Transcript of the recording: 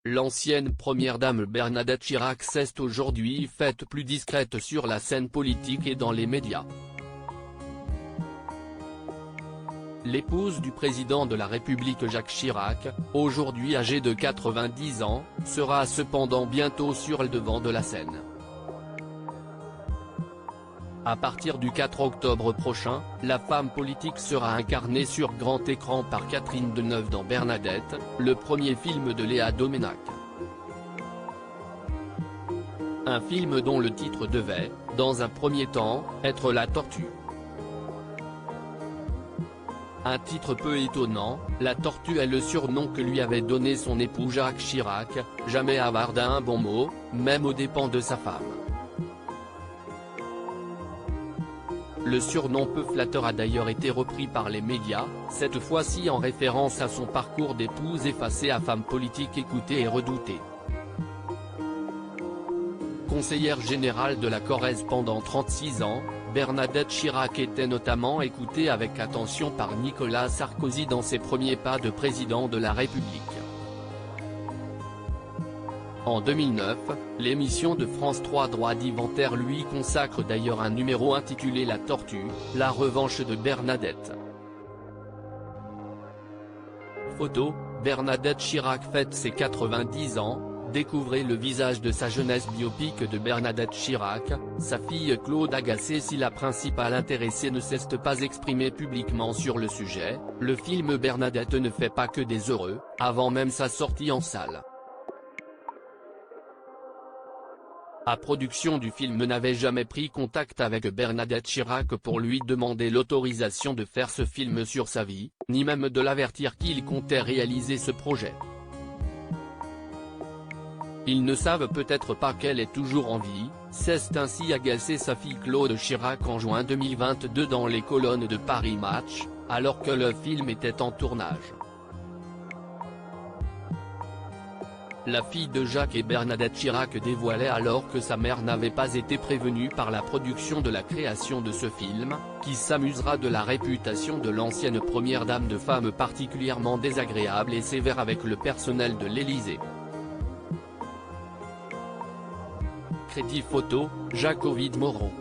L'ancienne première dame Bernadette Chirac s'est aujourd'hui faite plus discrète sur la scène politique et dans les médias. L'épouse du président de la République Jacques Chirac, aujourd'hui âgée de 90 ans, sera cependant bientôt sur le devant de la scène. À partir du 4 octobre prochain, la femme politique sera incarnée sur grand écran par Catherine Deneuve dans Bernadette, le premier film de Léa Doménac. Un film dont le titre devait, dans un premier temps, être La Tortue. Un titre peu étonnant, La Tortue est le surnom que lui avait donné son époux Jacques Chirac, jamais avare d'un bon mot, même aux dépens de sa femme. Le surnom peu flatteur a d'ailleurs été repris par les médias, cette fois-ci en référence à son parcours d'épouse effacée à femme politique écoutée et redoutée. Conseillère générale de la Corrèze pendant 36 ans, Bernadette Chirac était notamment écoutée avec attention par Nicolas Sarkozy dans ses premiers pas de président de la République. En 2009, l'émission de France 3 Droit d'Inventaire lui consacre d'ailleurs un numéro intitulé La Tortue, la revanche de Bernadette. Photo, Bernadette Chirac fête ses 90 ans, découvrez le visage de sa jeunesse biopic de Bernadette Chirac, sa fille Claude agacée si la principale intéressée ne s'est pas exprimée publiquement sur le sujet, le film Bernadette ne fait pas que des heureux, avant même sa sortie en salle. La production du film n'avait jamais pris contact avec Bernadette Chirac pour lui demander l'autorisation de faire ce film sur sa vie, ni même de l'avertir qu'il comptait réaliser ce projet. Ils ne savent peut-être pas qu'elle est toujours en vie, s'est ainsi agacée sa fille Claude Chirac en juin 2022 dans les colonnes de Paris Match, alors que le film était en tournage. La fille de Jacques et Bernadette Chirac dévoilait alors que sa mère n'avait pas été prévenue par la production de la création de ce film, qui s'amusera de la réputation de l'ancienne première dame de femme particulièrement désagréable et sévère avec le personnel de l'Élysée. Crédit photo, Jacques Ovid Moreau.